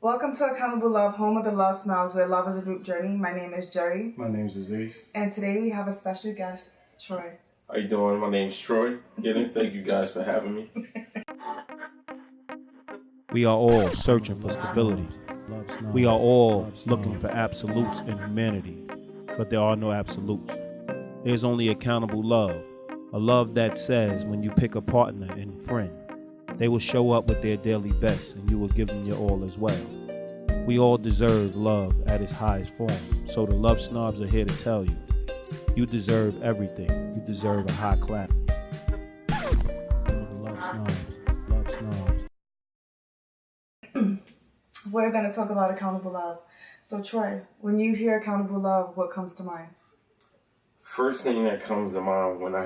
Welcome to Accountable Love, home of the Love Snobs, where love is a group journey. My name is Jerry. My name is Aziz. And today we have a special guest, Troy. How you doing? My name's Troy Giddens. Thank you guys for having me. We are all searching for stability. We are all looking for absolutes in humanity, but there are no absolutes. There's only accountable love, a love that says when you pick a partner and friend, they will show up with their daily best and you will give them your all as well. We all deserve love at its highest form, so the Love Snobs are here to tell you, you deserve everything. You deserve a high class. Love Snobs, Love Snobs. We're going to talk about accountable love. So Troy, when you hear accountable love, what comes to mind? First thing that comes to mind when I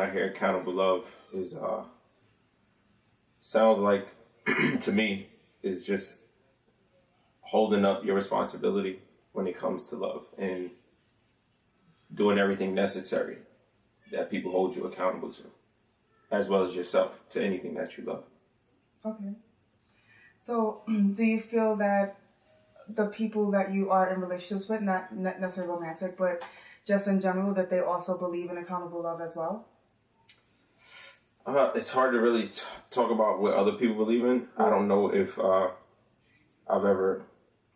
hear accountable love is sounds like to me is just holding up your responsibility when it comes to love and doing everything necessary that people hold you accountable to, as well as yourself, to anything that you love. Okay. So do you feel that the people that you are in relationships with, not necessarily romantic, but just in general, that they also believe in accountable love as well? It's hard to really talk about what other people believe in. I don't know if I've ever.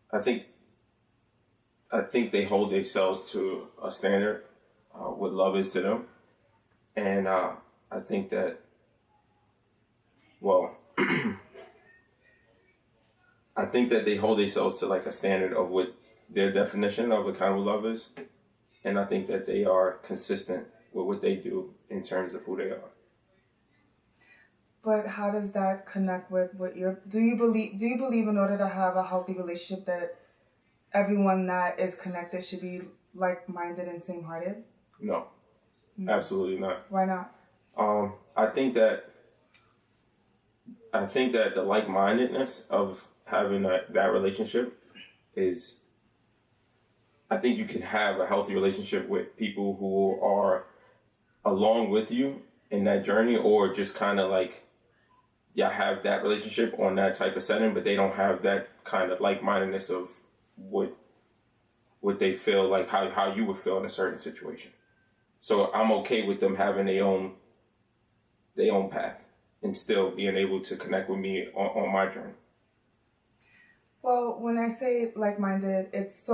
I think they hold themselves to a standard, what love is to them, and I think that. Well, I think that they hold themselves to like a standard of what their definition of accountable love is, and I think that they are consistent with what they do in terms of who they are. But how does that connect with what you're... Do you believe in order to have a healthy relationship that everyone that is connected should be like-minded and same-hearted? No, absolutely not. Why not? I think that the like-mindedness of having that relationship is... I think you can have a healthy relationship with people who are along with you in that journey, or just kind of like... Yeah, have that relationship on that type of setting, but they don't have that kind of like-mindedness of what they feel like, how you would feel in a certain situation. So I'm okay with them having their own path and still being able to connect with me on my journey. Well, when I say like-minded, it's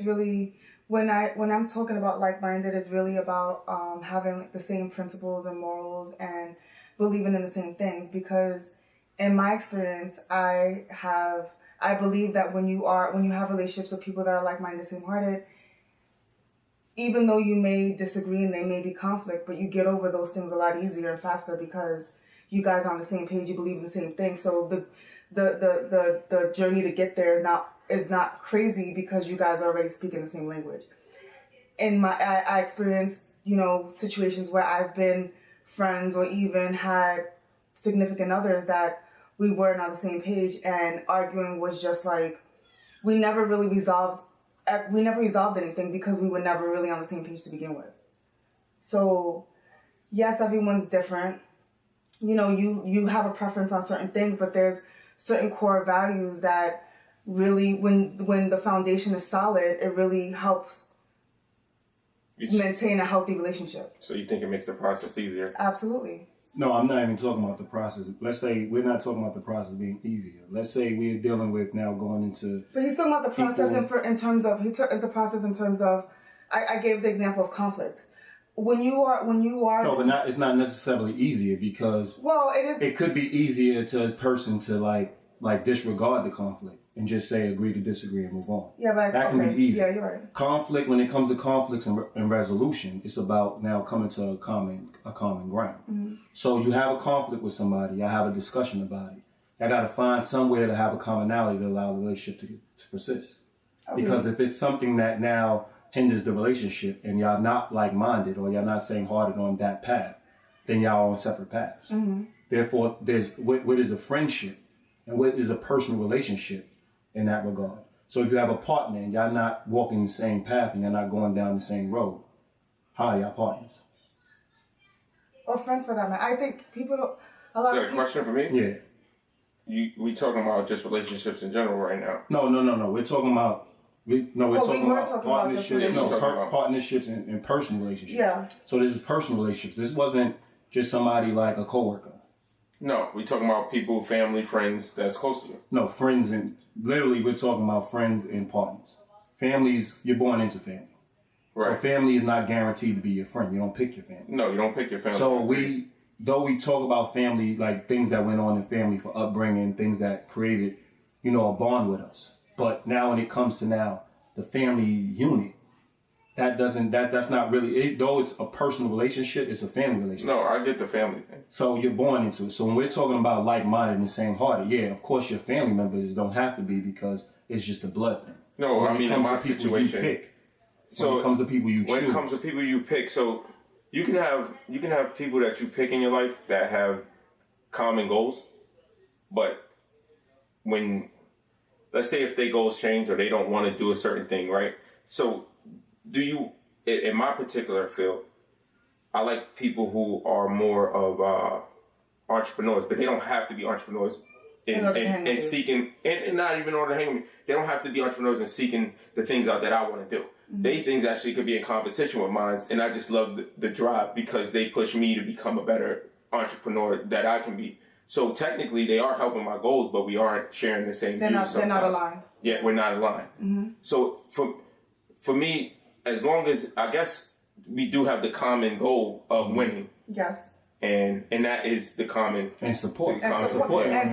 really, when I'm talking about like-minded, it's really about having the same principles and morals and believing in the same things, because in my experience, I believe that when you have relationships with people that are like-minded, same-hearted, even though you may disagree and there may be conflict, but you get over those things a lot easier and faster because you guys are on the same page, you believe in the same thing. So the journey to get there is not crazy because you guys are already speaking the same language. I experienced, situations where I've been friends or even had significant others that we weren't on the same page, and arguing was just like, we never resolved anything because we were never really on the same page to begin with. So yes, everyone's different. You have a preference on certain things, but there's certain core values that really, when the foundation is solid, it really helps maintain a healthy relationship. So you think it makes the process easier? Absolutely. No, I'm not even talking about the process. Let's say we're not talking about the process being easier. Let's say we're dealing with now going into... But he's talking about the process in terms of, I gave the example of conflict. When you are... No, but it's not necessarily easier because... Well, it is... It could be easier to a person to like disregard the conflict and just say agree to disagree and move on. Yeah, but that can be easy. Yeah, you're right. Conflict, when it comes to conflicts and resolution, it's about now coming to a common ground. Mm-hmm. So you have a conflict with somebody, you have a discussion about it. I got to find somewhere to have a commonality to allow the relationship to persist. Okay. Because if it's something that now hinders the relationship and y'all not like-minded or y'all not same-hearted on that path, then y'all on separate paths. Mm-hmm. Therefore, there's what is a friendship and what is a personal relationship in that regard. So if you have a partner and y'all not walking the same path and you're not going down the same road, how are y'all partners? Or friends for that matter. I think people don't... Is that a question for me? Yeah. we talking about just relationships in general right now. No. We're talking about talking about partnerships. Partnerships and personal relationships. Yeah. So this is personal relationships. This wasn't just somebody like a coworker. No, we talking about people, family, friends that's close to you. No, friends and literally we're talking about friends and partners. Families, you're born into family. Right. So family is not guaranteed to be your friend. You don't pick your family. No, you don't pick your family. So we talk about family, like things that went on in family for upbringing, things that created, a bond with us. But now when it comes to the family unit, that's not really, though it's a personal relationship, it's a family relationship. No, I get the family thing. So you're born into it. So when we're talking about like-minded and same-hearted, yeah, of course your family members don't have to be because it's just a blood thing. No, when I mean, in my situation. When it comes to people you choose. When it comes to people you pick, so you can have people that you pick in your life that have common goals, but when, let's say if their goals change or they don't want to do a certain thing, right? So in my particular field, I like people who are more of entrepreneurs, but they don't have to be entrepreneurs and seeking, and not even in order to hang with me. They don't have to be entrepreneurs and seeking the things out that I want to do. Mm-hmm. They things actually could be in competition with mine, and I just love the drive because they push me to become a better entrepreneur that I can be. So technically, they are helping my goals, but we aren't sharing the same views. They're not aligned. Yeah, we're not aligned. Mm-hmm. So for me, as long as, I guess, we do have the common goal of winning. Yes. And that is the common... And support. Support, yeah.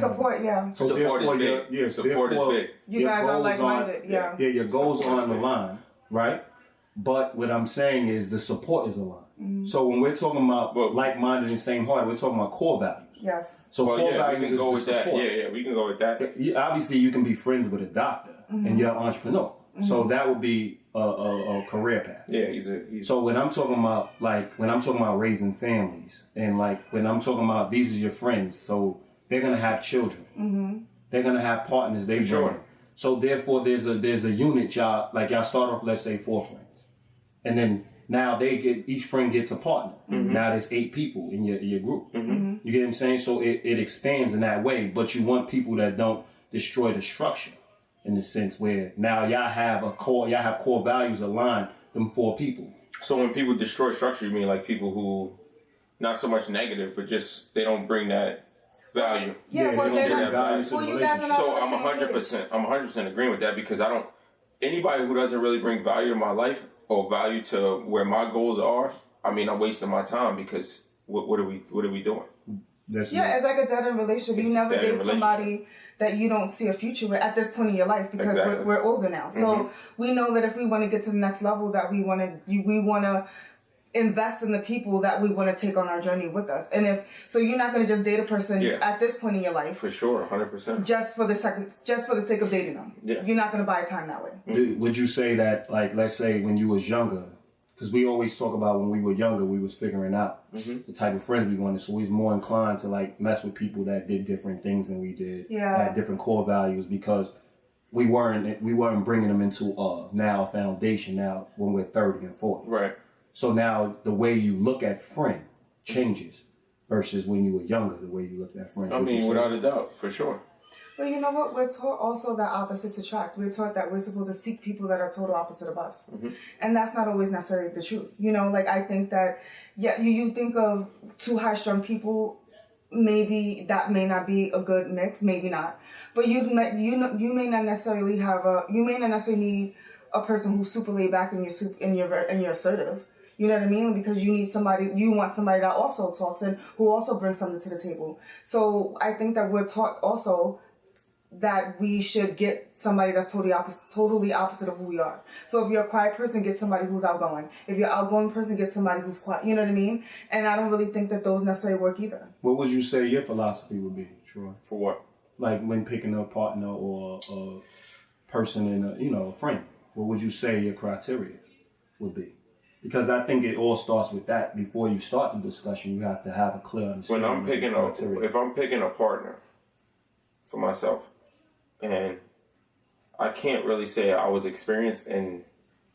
So support is big. Yeah, support is big. You guys are like-minded, yeah. Yeah, your goals are on the line, right? But what I'm saying is the support is aligned. Mm-hmm. So when we're talking about like-minded and same-hearted, we're talking about core values. Yes. So core values is go the with support. That. Yeah, we can go with that. Obviously, you can be friends with a doctor, and you're an entrepreneur. Mm-hmm. So that would be a career path. Yeah, he's So when I'm talking about raising families, and when I'm talking about these are your friends, so they're gonna have children, they're gonna have partners. They sure. So therefore, there's a unit job. Like y'all start off, let's say 4 friends, and then now each friend gets a partner. Mm-hmm. Now there's 8 people in your group. Mm-hmm. You get what I'm saying? So it expands in that way, but you want people that don't destroy the structure. In the sense where now y'all have core values aligned, them 4 people. So when people destroy structure, you mean like people who, not so much negative, but just they don't bring that value. Yeah, well, they don't bring that value to the relationship. So I'm 100% agreeing with that because anybody who doesn't really bring value to my life or value to where my goals are, I mean, I'm wasting my time because what are we doing? It's like a dead-end relationship. You never date somebody that you don't see a future with at this point in your life because we're older now. So we know that if we want to get to the next level, that we want to invest in the people that we want to take on our journey with us. And so you're not going to just date a person at this point in your life. For sure, 100%. Just for the sake of dating them. Yeah. You're not going to buy time that way. Mm-hmm. Would you say that, let's say when you was younger, because we always talk about when we were younger, we was figuring out the type of friends we wanted. So we was more inclined to mess with people that did different things than we did. Yeah. Had different core values because we weren't bringing them into now a foundation now when we're 30 and 40. Right. So now the way you look at friend changes versus when you were younger, the way you looked at friend. I mean, without a doubt, for sure. But you know what? We're taught also that opposites attract. We're taught that we're supposed to seek people that are total opposite of us. Mm-hmm. And that's not always necessarily the truth. I think that, you think of 2 high-strung people, maybe that may not be a good mix, maybe not. But you may not necessarily need a person who's super laid back and you're assertive. You know what I mean? Because you want somebody that also talks and who also brings something to the table. So I think that we're taught also that we should get somebody that's totally opposite of who we are. So if you're a quiet person, get somebody who's outgoing. If you're an outgoing person, get somebody who's quiet. You know what I mean? And I don't really think that those necessarily work either. What would you say your philosophy would be, Troy? For what? Like when picking a partner or a person and a friend. What would you say your criteria would be? Because I think it all starts with that. Before you start the discussion, you have to have a clear understanding. If I'm picking a partner for myself, and I can't really say I was experienced in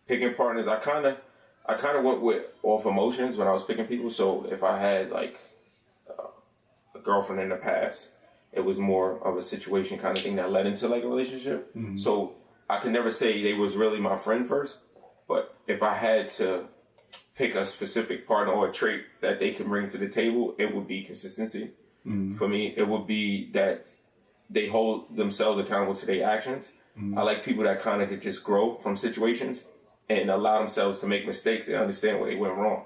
picking partners. I kind of went with off emotions when I was picking people. So if I had a girlfriend in the past, It was more of a situation kind of thing that led into like a relationship. So I could never say they was really my friend first, but if I had to pick a specific partner or a trait that they can bring to the table, it would be consistency. For me, it would be that they hold themselves accountable to their actions. I like people that kind of could just grow from situations and allow themselves to make mistakes and understand where they went wrong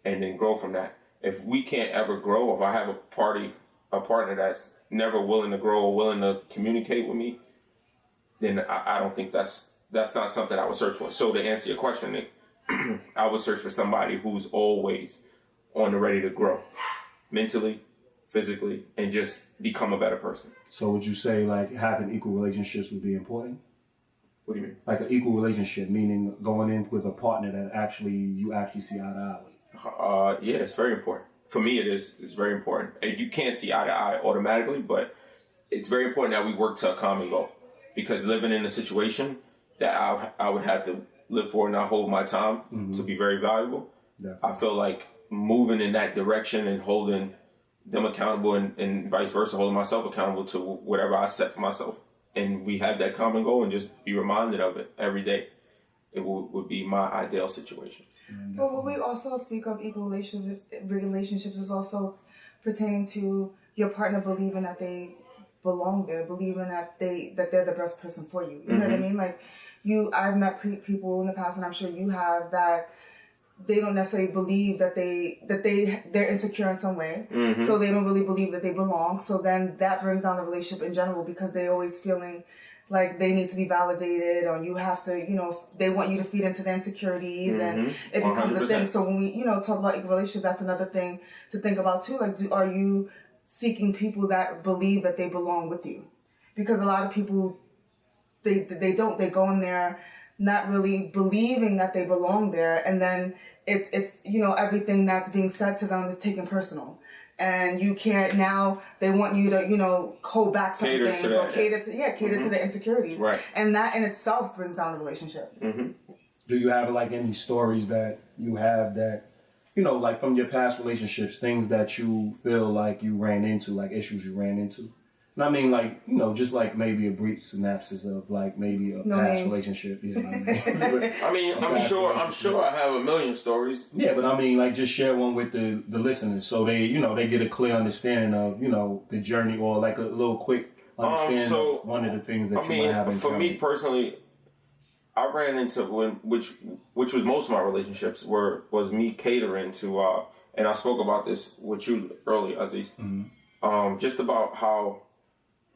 and then grow from that. If we can't ever grow, if I have a partner that's never willing to grow or willing to communicate with me, then I don't think that's not something I would search for. So to answer your question, Nick, I would search for somebody who's always on the ready to grow mentally, physically, and just become a better person. So would you say like having equal relationships would be important? What do you mean? Like an equal relationship, meaning going in with a partner that you actually see eye to eye with? Yeah, it's very important. For me, it is. It's very important. And you can't see eye to eye automatically, but it's very important that we work to a common goal. Because living in a situation that I would have to live for and not hold my time to be very valuable, I feel like moving in that direction and holding them accountable and vice versa, holding myself accountable to whatever I set for myself. And we have that common goal and just be reminded of it every day. It would be my ideal situation. But when we also speak of equal relationships is also pertaining to your partner believing that they belong there, believing that they're the best person for you. You know what I mean? Like I've met people in the past, and I'm sure you have, that they don't necessarily believe that they're insecure in some way, so they don't really believe that they belong. So then that brings down the relationship in general, because they always feeling like they need to be validated, or you have to, they want you to feed into their insecurities, and it becomes 100%. A thing. So when we, talk about equal relationship, that's another thing to think about too. Like, are you seeking people that believe that they belong with you? Because a lot of people, they don't. They go in there not really believing that they belong there, and then it's everything that's being said to them is taken personal. And you can't, now they want you to, hold back some things or cater to the insecurities. Right. And that in itself brings down the relationship. Do you have like any stories that you have that, like from your past relationships, things that you feel like you ran into, like issues you ran into? And I mean, like, just like maybe a brief synopsis of like maybe a past relationship. Yeah, I mean, I'm sure I have a million stories. Yeah, but I mean, like, just share one with the listeners so they, they get a clear understanding of, the journey, or like a little quick understanding of one of the things that you might have in for me personally, I ran into which was most of my relationships was me catering to, and I spoke about this with you earlier, Aziz, just about how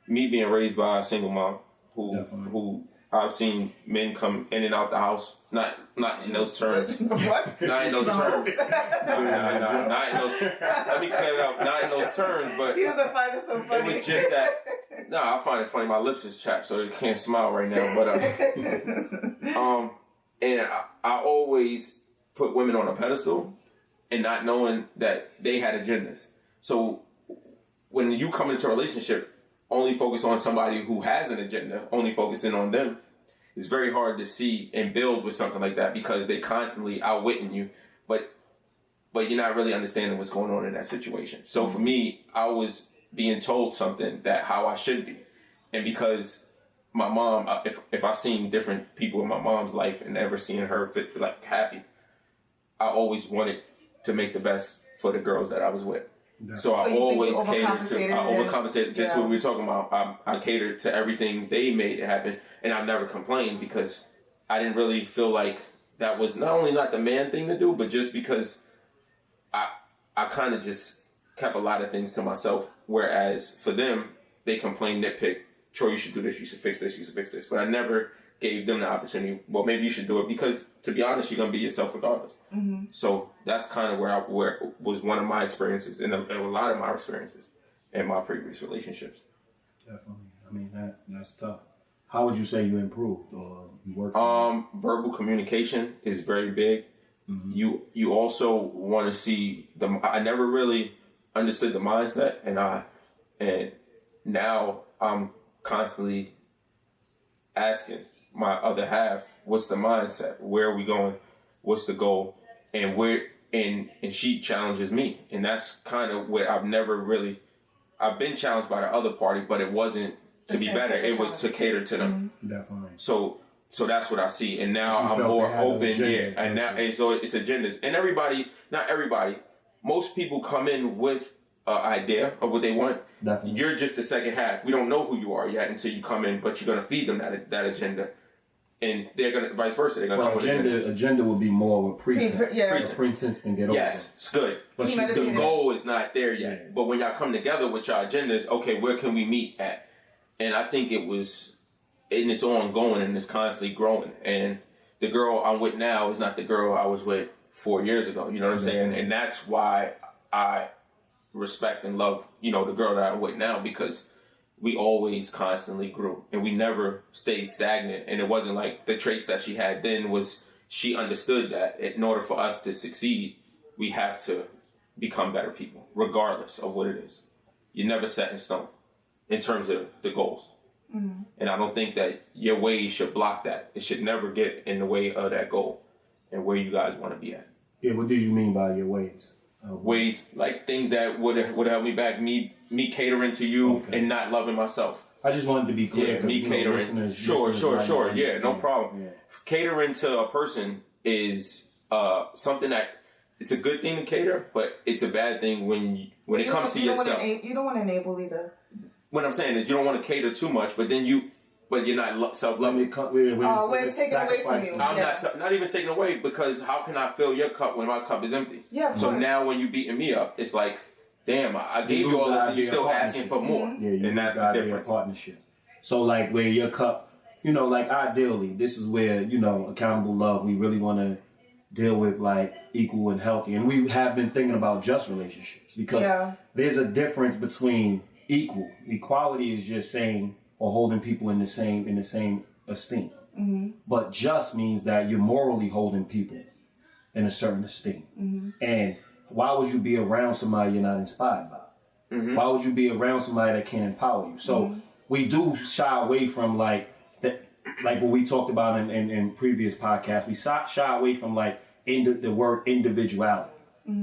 me being raised by a single mom who I've seen men come in and out the house, not in those terms. What? Not in those terms. No, not in those. Let me clear it up. Not in those terms, but he doesn't find it so funny. It was just that. No, I find it funny. My lips is chapped, so I can't smile right now. But and I always put women on a pedestal, and not knowing that they had agendas. So when you come into a relationship, only focus on somebody who has an agenda, only focusing on them, it's very hard to see and build with something like that, because they constantly outwitting you, but you're not really understanding what's going on in that situation. So for me, I was being told something that how I should be. And because my mom, if I've seen different people in my mom's life and never seen her like happy, I always wanted to make the best for the girls that I was with. So I always catered to, I overcompensated, just what we were talking about. I catered to everything they made happen, and I never complained, because I didn't really feel like that was not only not the man thing to do, but just because I kind of just kept a lot of things to myself, whereas for them, they complain, nitpick, Troy, you should do this, you should fix this, you should fix this. But I never gave them the opportunity, well, maybe you should do it, because to be honest, you're going to be yourself regardless. So that's kind of where was one of my experiences, and a lot of my experiences in my previous relationships. Definitely. I mean, that's tough. How would you say you improved or you worked? Verbal communication is very big. You also want to see I never really understood the mindset, and now I'm constantly asking my other half, what's the mindset? Where are we going? What's the goal? And and she challenges me. And that's kind of where I've never really I've been challenged by the other party, but it wasn't to be better. It was to cater to them. Definitely. So that's what I see. And now I'm more open. And now, and so it's agendas. And not everybody, most people come in with an idea of what they want. Definitely. You're just the second half. We don't know who you are yet until you come in, but you're going to feed them that agenda. And they're going to, vice versa, they're going to come with agenda. Agenda will be more of a pretense. Pretense and get over. Yes, it's good. But the goal is not there yet. Yeah. But when y'all come together with your agendas, okay, where can we meet at? And I think and it's ongoing and it's constantly growing. And the girl I'm with now is not the girl I was with 4 years ago. You know what I'm saying? And that's why I respect and love, the girl that I'm with now, because we always constantly grew and we never stayed stagnant. And it wasn't like the traits that she had then was she understood that in order for us to succeed, we have to become better people, regardless of what it is. You're never set in stone in terms of the goals. Mm-hmm. And I don't think that your ways should block that. It should never get in the way of that goal and where you guys want to be at. Yeah, what do you mean by your ways? Ways like things that would help me back, me catering to you and not loving myself. I just wanted to be clear. Yeah, me catering. Sure. Yeah, no problem. Yeah. Catering to a person is something that it's a good thing to cater, but it's a bad thing when it comes to yourself. You don't want to enable either. What I'm saying is you don't want to cater too much, but you're not self-loving. When it's taken away from you. I'm not even taking away, because how can I fill your cup when my cup is empty? Yeah. So now when you beating me up, it's like, damn, I gave you all this and you're still asking for more. Mm-hmm. Yeah, and that's the difference. Partnership. So like where your cup, like ideally, this is where, accountable love, we really want to deal with like equal and healthy. And we have been thinking about just relationships, because there's a difference between equal. Equality is just saying or holding people in the same esteem. Mm-hmm. But just means that you're morally holding people in a certain esteem. Mm-hmm. And why would you be around somebody you're not inspired by? Mm-hmm. Why would you be around somebody that can't empower you? So we do shy away from like what we talked about in previous podcasts. We shy away from like the word individuality,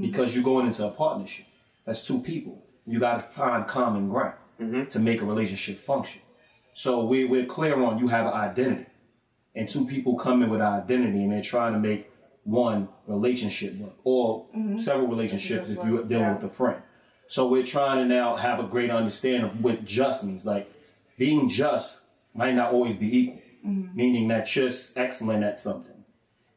because you're going into a partnership. That's two people. You got to find common ground to make a relationship function. So we're clear on you have an identity, and two people come in with an identity and they're trying to make one relationship work, or several relationships if you're dealing with a friend. So we're trying to now have a great understanding of what just means. Like being just might not always be equal, meaning that you're excellent at something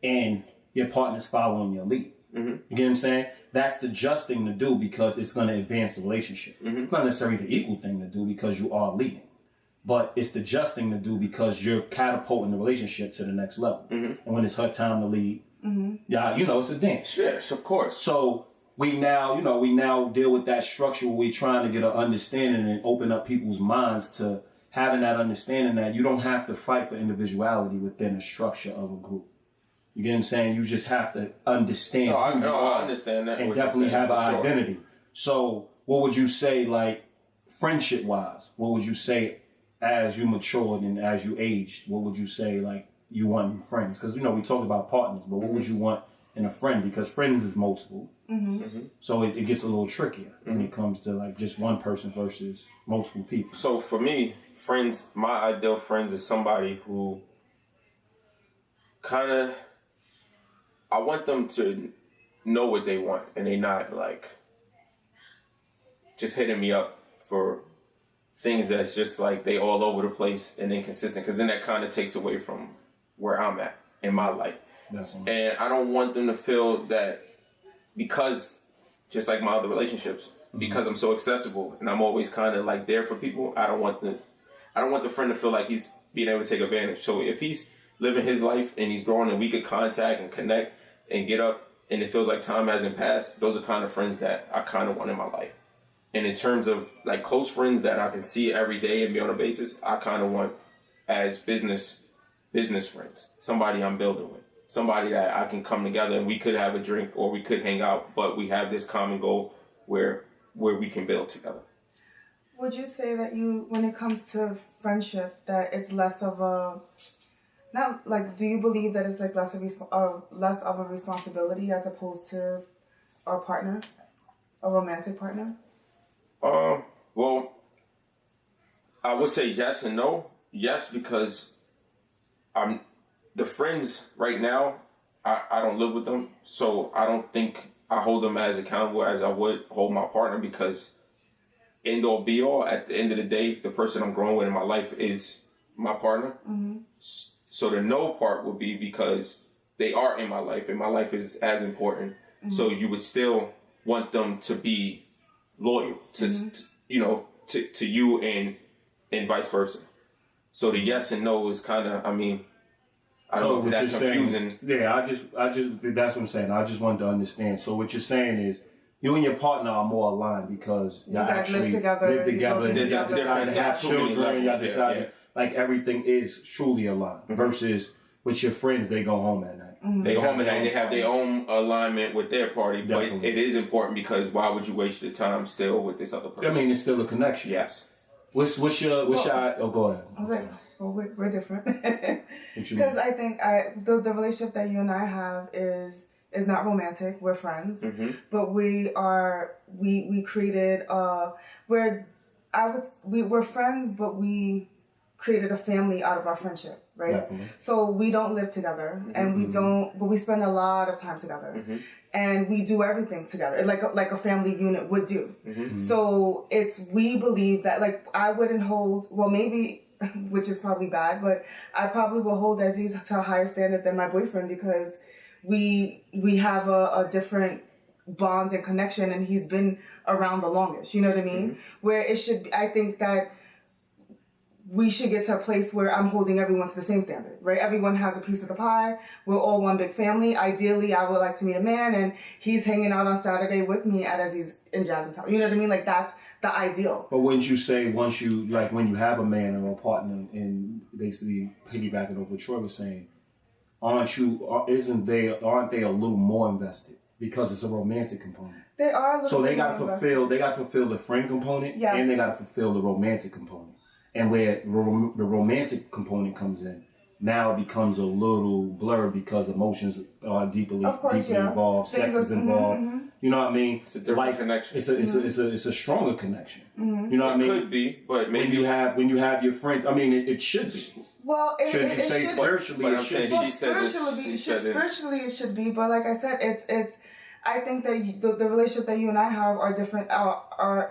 and your partner's following your lead. Mm-hmm. You get what I'm saying? That's the just thing to do, because it's going to advance the relationship. Mm-hmm. It's not necessarily the equal thing to do because you are leading. But it's the just thing to do because you're catapulting the relationship to the next level. Mm-hmm. And when it's her time to lead, it's a dance. Yes, of course. So we now deal with that structure where we're trying to get an understanding and open up people's minds to having that understanding that you don't have to fight for individuality within the structure of a group. You get what I'm saying? You just have to understand. I understand that. And definitely have an identity. So what would you say, like, friendship-wise? What would you say as you matured and as you aged? What would you say, like, you want in friends? Because, we talk about partners, but what would you want in a friend? Because friends is multiple. Mm-hmm. Mm-hmm. So it gets a little trickier when it comes to, like, just one person versus multiple people. So for me, friends, my ideal friends is somebody who kind of, I want them to know what they want, and they not like just hitting me up for things that's just like they all over the place and inconsistent, because then that kind of takes away from where I'm at in my life. And I don't want them to feel that because, just like my other relationships, because I'm so accessible and I'm always kind of like there for people, I don't want the friend to feel like he's being able to take advantage. So if he's living his life and he's growing and we could contact and connect and get up and it feels like time hasn't passed, those are kind of friends that I kind of want in my life. And in terms of like close friends that I can see every day and be on a basis, I kind of want as business friends, somebody I'm building with, somebody that I can come together and we could have a drink or we could hang out, but we have this common goal where we can build together. Would you say that when it comes to friendship, that it's less of a, not like, do you believe that it's like less of a responsibility as opposed to a partner, a romantic partner? Well, I would say yes and no. Yes, because the friends right now, I don't live with them, so I don't think I hold them as accountable as I would hold my partner, because end all be all, at the end of the day, the person I'm growing with in my life is my partner. Mm-hmm. So the no part would be because they are in my life, and my life is as important. Mm-hmm. So you would still want them to be loyal to, to you and vice versa. So the yes and no is kind of, I don't know if that's confusing. Yeah, I just that's what I'm saying. I just wanted to understand. So what you're saying is, you and your partner are more aligned because you guys actually live together, and you decide to have children, you decide like everything is truly aligned. Mm-hmm. Versus with your friends, they go home at night. Mm-hmm. They go home at night. They have their own alignment with their party, Definitely. But it is important because why would you waste your time still with this other person? It's still a connection. Yes. What's your? Oh, go ahead. I was like, well, we're different because I think the relationship that you and I have is not romantic. We're friends, mm-hmm. but we created we're friends, but we created a family out of our friendship, right? Definitely. So we don't live together, mm-hmm. and but we spend a lot of time together. Mm-hmm. And we do everything together, like a family unit would do. Mm-hmm. So we believe that, like, I wouldn't hold, well, maybe, which is probably bad, but I probably will hold Aziz to a higher standard than my boyfriend because we have a different bond and connection, and he's been around the longest, you know what I mean? Mm-hmm. Where it should, I think that we should get to a place where I'm holding everyone to the same standard, right? Everyone has a piece of the pie. We're all one big family. Ideally, I would like to meet a man and he's hanging out on Saturday with me at Aziz in Jasmine's house. You know what I mean? Like, that's the ideal. But wouldn't you say when you have a man or a partner, and basically piggybacking off what Troy was saying, aren't they a little more invested? Because it's a romantic component. They are a little So they got to fulfill the friend component, yes. and they got to fulfill the romantic component. And where the romantic component comes in, now it becomes a little blurred because emotions are deeply involved, sex is involved. Mm-hmm. You know what I mean? It's a different connection. It's a stronger connection. Mm-hmm. You know what I mean? It could be, but maybe when you have your friends. It should be. Well, spiritually, it should be. Spiritually, it should be. But like I said, it's. I think that the relationship that you and I have are different.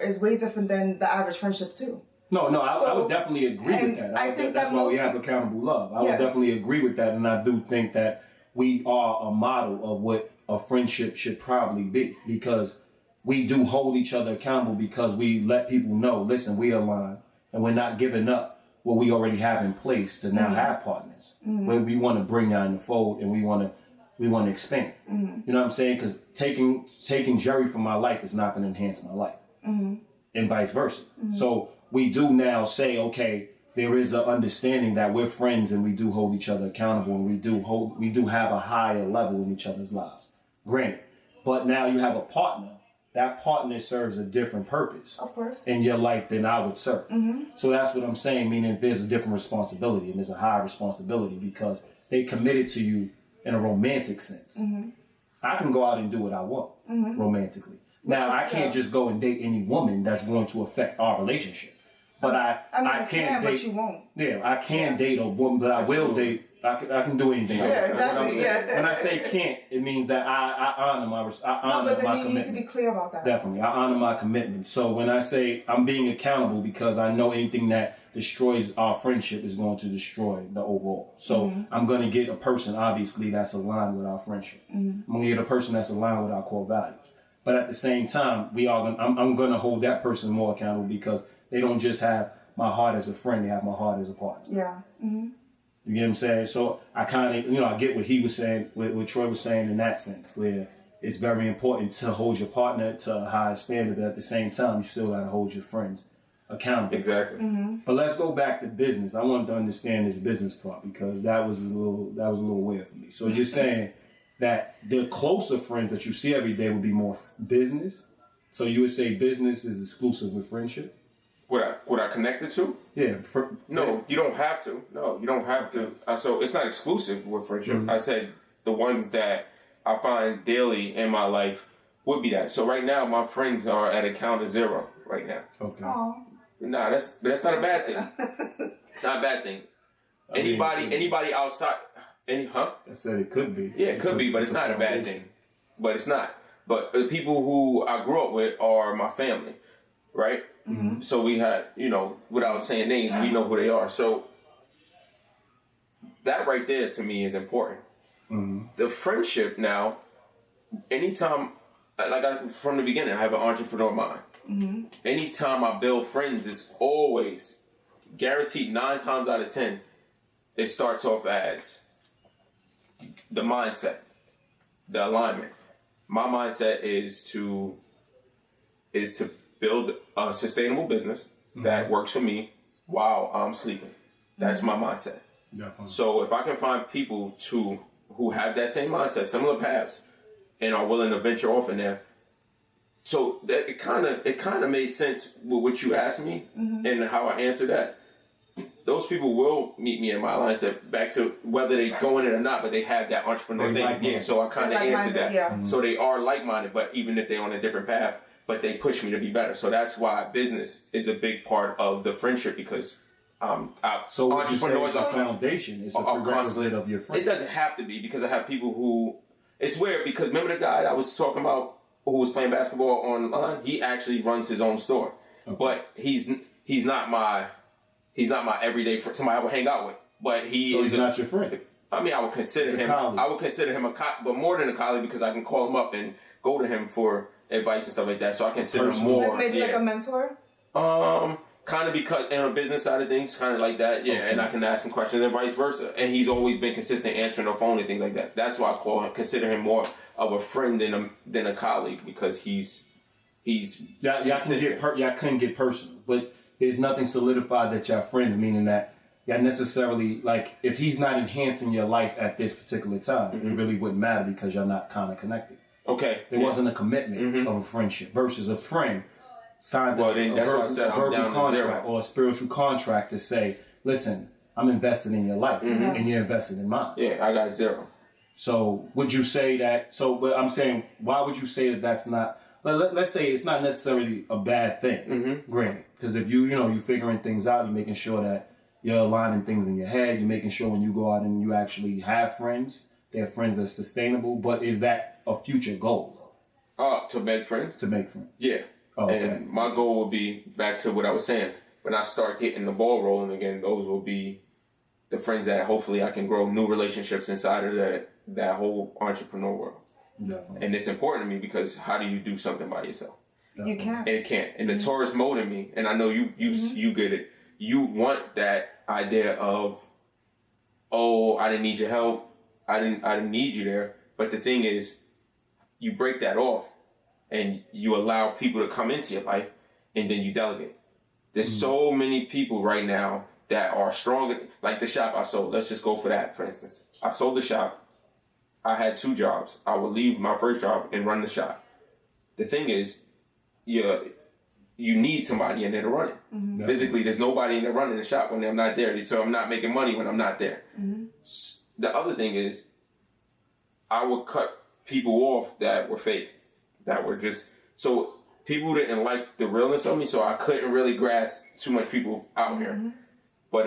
Is way different than the average friendship too. No, I would definitely agree with that. I think that's why we have accountable love. I would definitely agree with that, and I do think that we are a model of what a friendship should probably be, because we do hold each other accountable because we let people know, listen, we align, and we're not giving up what we already have in place to now have partners. Mm-hmm. Where we want to bring you in the fold, and we want to expand. Mm-hmm. You know what I'm saying? Because taking Jerry from my life is not going to enhance my life, mm-hmm. and vice versa. Mm-hmm. So we do now say, okay, there is an understanding that we're friends and we do hold each other accountable, and we do have a higher level in each other's lives. Granted. But now you have a partner. That partner serves a different purpose, of course, in your life than I would serve. Mm-hmm. So that's what I'm saying, meaning there's a different responsibility, and there's a higher responsibility because they committed to you in a romantic sense. Mm-hmm. I can go out and do what I want, mm-hmm. romantically. Now, I can't just go and date any woman that's going to affect our relationship. But I can't date. But you won't. Yeah, I can date a woman, but I will date. I can do anything. Yeah, exactly. When I say can't, it means that I honor my commitment. But then you need to be clear about that. Definitely, I honor my commitment. So when I say I'm being accountable, because I know anything that destroys our friendship is going to destroy the overall. So mm-hmm. I'm going to get a person, obviously, that's aligned with our friendship. Mm-hmm. I'm going to get a person that's aligned with our core values. But at the same time, I'm going to hold that person more accountable because they don't just have my heart as a friend, they have my heart as a partner. Yeah. Mm-hmm. You get what I'm saying? So I kind of, I get what he was saying, what Troy was saying in that sense, where it's very important to hold your partner to a higher standard, but at the same time, you still got to hold your friends accountable. Exactly. Mm-hmm. But let's go back to business. I wanted to understand this business part because that was a little weird for me. So you're saying that the closer friends that you see every day would be more business? So you would say business is exclusive with friendship? Would I connect the two? Yeah. No, you don't have to. No, you don't have to. So it's not exclusive with friendship. Mm-hmm. I said the ones that I find daily in my life would be that. So right now, my friends are at a count of 0. right now. Okay. Oh. Nah, that's not a bad thing. It's not a bad thing. Anybody outside, I said it could be. Yeah, it could be, but it's not a bad thing. But it's not. But the people who I grew up with are my family, right? Mm-hmm. So we had, without saying names, we know who they are. So that right there to me is important. Mm-hmm. The friendship now, anytime, from the beginning, I have an entrepreneur mind. Mm-hmm. Anytime I build friends, it's always guaranteed 9 times out of 10, it starts off as the mindset, the alignment. My mindset is to build a sustainable business that works for me while I'm sleeping. That's my mindset. Definitely. So if I can find people who have that same mindset, similar paths, and are willing to venture off in there, so that it kind of made sense with what you asked me and how I answered that. Those people will meet me in my mindset, back to whether they go in it or not, but they have that entrepreneur thing. Yeah, so I kind of answered that. Yeah. So they are like-minded, but even if they're on a different path, but they push me to be better. So that's why business is a big part of the friendship, because so entrepreneurs are foundation. It's a prerequisite of your friendship. It doesn't have to be, because I have people who, it's weird, because remember the guy I was talking about who was playing basketball online? He actually runs his own store, but he's not my everyday friend, somebody I would hang out with. But he's not your friend. I mean, I would consider him. I would consider him but more than a colleague, because I can call him up and go to him for advice and stuff like that. So I consider him more maybe like a mentor. Kind of, because in a business side of things, kind of like that, yeah. Okay. And I can ask him questions and vice versa. And he's always been consistent answering the phone and things like that. That's why I consider him more of a friend than a colleague, because he's y'all couldn't get personal, but there's nothing solidified that y'all friends, meaning that y'all necessarily, like, if he's not enhancing your life at this particular time, it really wouldn't matter, because y'all not kind of connected. Okay. There wasn't a commitment of a friendship versus a friend signed that's why I said I'm down to zero. Or a spiritual contract to say, listen, I'm invested in your life and you're invested in mine. Yeah, I got 0. So would you say that, but I'm saying, why would you say that that's not, let's say it's not necessarily a bad thing, granted, because if you're figuring things out, you're making sure that you're aligning things in your head, you're making sure when you go out and you actually have friends, they're friends that's sustainable, but is that a future goal? To make friends? To make friends. Yeah. Oh, okay. And my goal would be, back to what I was saying, when I start getting the ball rolling again, those will be the friends that hopefully I can grow new relationships inside of that whole entrepreneur world. Definitely. And it's important to me, because how do you do something by yourself? Definitely. You can't. It can't. And the tourist mode in me, and I know you get it, you want that idea of, oh, I didn't need your help, I didn't need you there. But the thing is, you break that off and you allow people to come into your life, and then you delegate. There's so many people right now that are stronger, like the shop I sold. Let's just go for that, for instance. I sold the shop. I had 2 jobs. I would leave my first job and run the shop. The thing is, you need somebody in there to run it. Mm-hmm. Physically, there's nobody in there running the shop when I'm not there, so I'm not making money when I'm not there. Mm-hmm. The other thing is, I would cut people off that were fake, that were just, so people didn't like the realness of me, so I couldn't really grasp too much people out here. But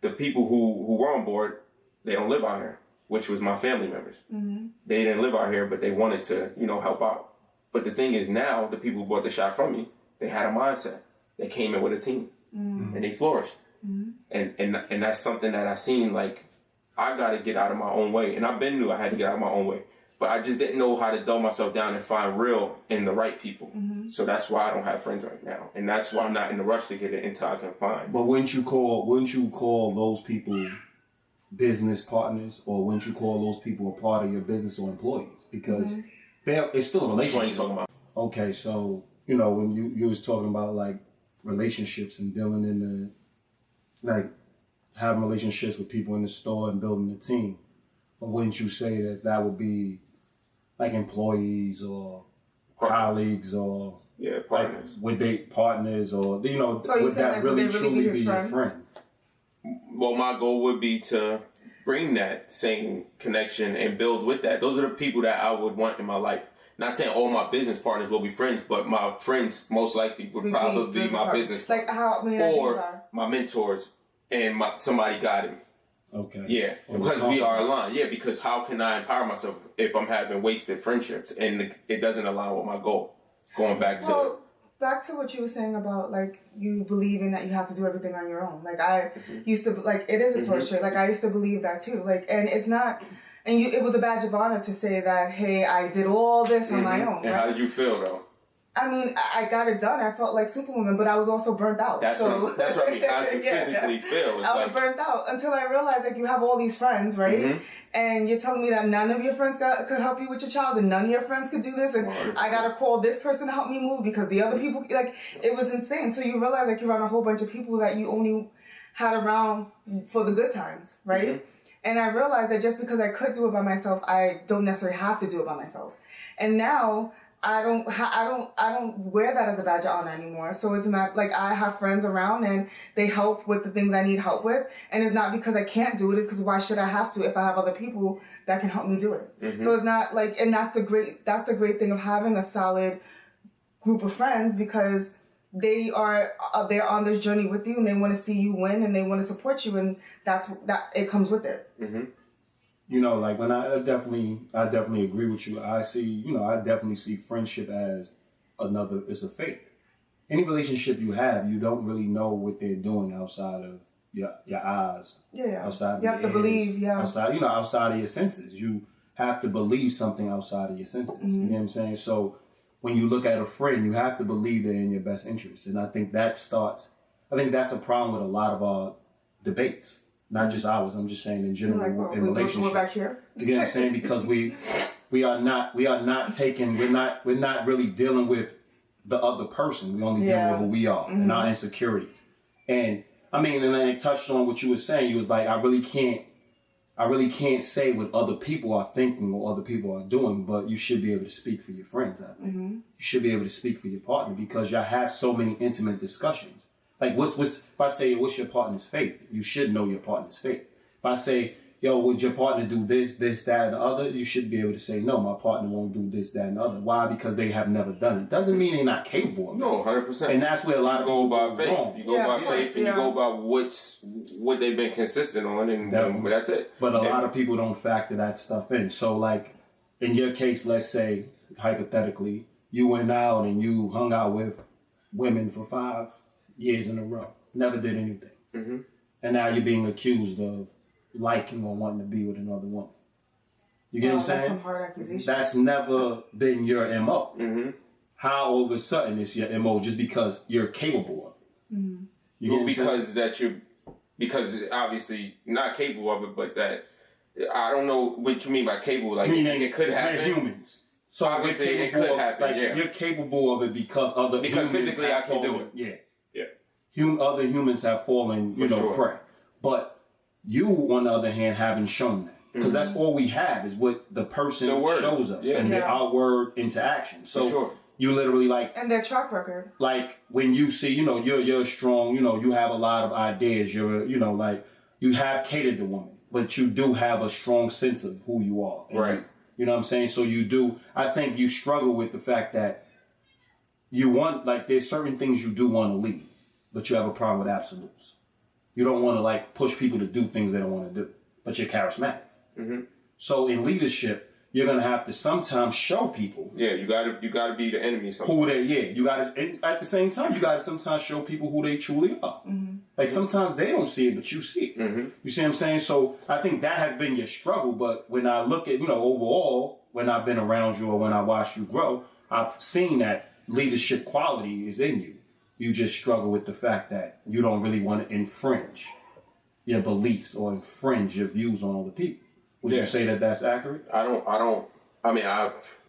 the people who were on board, they don't live out here, which was my family members. Mm-hmm. They didn't live out here, but they wanted to, help out. But the thing is, now the people who bought the shop from me, they had a mindset. They came in with a team, and they flourished. Mm-hmm. And that's something that I seen, like, I got to get out of my own way. And I've been knew I had to get out of my own way. But I just didn't know how to dull myself down and find real in the right people. Mm-hmm. So that's why I don't have friends right now. And that's why I'm not in the rush to get it until I can find. But wouldn't you call those people business partners, or wouldn't you call those people a part of your business or employees? Because it's still a relationship. What are you talking about? Okay, so, when you was talking about, like, relationships and dealing in the, like, having relationships with people in the store and building a team, but wouldn't you say that would be like employees or colleagues or partners? Like, would they partners or so would that really truly be your friend? Well, my goal would be to bring that same connection and build with that. Those are the people that I would want in my life. not saying all my business partners will be friends, but my friends most likely would probably be my business like how or my mentors and somebody guiding me. Okay. Yeah, because we are aligned. Yeah, because how can I empower myself if I'm having wasted friendships and it doesn't align with my goal? Going back to what you were saying about like you believing that you have to do everything on your own. Like I used to like it is a torture. Like I used to believe that too. Like and it's not. And it was a badge of honor to say that, hey, I did all this on my own. And right? how did you feel though? I mean, I got it done. I felt like Superwoman, but I was also burnt out. That's what I mean. How did you physically feel? It's I was burnt out until I realized like you have all these friends, right? And you're telling me that none of your friends could help you with your child, and none of your friends could do this, and 100%. I gotta call this person to help me move because the other people, like, it was insane. So you realize like you're around a whole bunch of people that you only had around for the good times, right? And I realized that just because I could do it by myself, I don't necessarily have to do it by myself. And now I don't wear that as a badge of honor anymore. So it's not like I have friends around and they help with the things I need help with. And it's not because I can't do it. It's because why should I have to if I have other people that can help me do it? So it's not like, and that's the great thing of having a solid group of friends because they're on this journey with you and they want to see you win and they want to support you, and that it comes with it. You know, like when I definitely agree with you. I definitely see friendship as it's a faith. Any relationship you have, you don't really know what they're doing outside of your eyes. Yeah. Outside of you have to believe, outside of your senses. You have to believe something outside of your senses. You know what I'm saying? So when you look at a friend, you have to believe they're in your best interest. And I think that's a problem with a lot of our debates. Not just ours, I'm just saying in general in relationships. We're back here. You get what I'm saying? Because we're not really dealing with the other person. We only dealing with who we are and our insecurities. And I mean, and I touched on what you were saying. You was like, I really can't say what other people are thinking or other people are doing, but you should be able to speak for your friends. You should be able to speak for your partner because y'all have so many intimate discussions. Like, if I say, what's your partner's faith? You should know your partner's faith. If I say, yo, would your partner do this, that, and the other? You should be able to say, no, my partner won't do this, that, and the other. Why? Because they have never done it. Doesn't mean they're not capable of it. No, 100%. And that's where a lot of people go by faith. Wrong. You go by faith and you go by what they've been consistent on, and that's it. But a lot of people don't factor that stuff in. So, like, in your case, let's say, hypothetically, you went out and you hung out with women for 5 years in a row. Never did anything. And now you're being accused of liking or wanting to be with another woman. You get what I'm saying? That's some hard accusation. That's never been your MO. How all of a sudden it's your MO just because you're capable of it? You get because obviously not capable of it, but that I don't know what you mean by capable. Like it could happen. We're humans. So obviously it could happen. You're capable of it because physically I can do it. Yeah. Other humans have fallen, prey. But you, on the other hand, haven't shown that. Because that's all we have is what the person shows us. And our word into action. So you literally and their track record. Like when you see, you're strong, you have a lot of ideas. You're, you have catered to women. But you do have a strong sense of who you are. Right. You know what I'm saying? So I think you struggle with the fact that there's certain things you do want to lead. But you have a problem with absolutes. You don't want to push people to do things they don't want to do. But you're charismatic. So in leadership, you're gonna have to sometimes show people. Yeah, you gotta be the enemy sometimes. Who they? Yeah, you gotta. And at the same time, you gotta sometimes show people who they truly are. Like sometimes they don't see it, but you see it. You see what I'm saying? So I think that has been your struggle. But when I look at overall, when I've been around you or when I watched you grow, I've seen that leadership quality is in you. You just struggle with the fact that you don't really want to infringe your beliefs or infringe your views on other people. Would you say that that's accurate?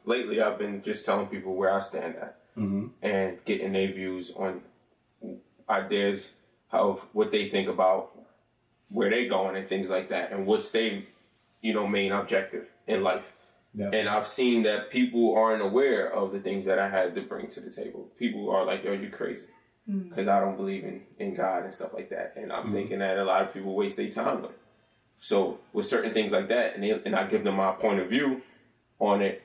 Lately I've been just telling people where I stand at and getting their views on ideas of what they think about where they're going and things like that and what's their, main objective in life. Yeah. And I've seen that people aren't aware of the things that I had to bring to the table. People are like, yo, you crazy. Because I don't believe in God and stuff like that. And I'm thinking that a lot of people waste their time with it. So with certain things like that, and I give them my point of view on it,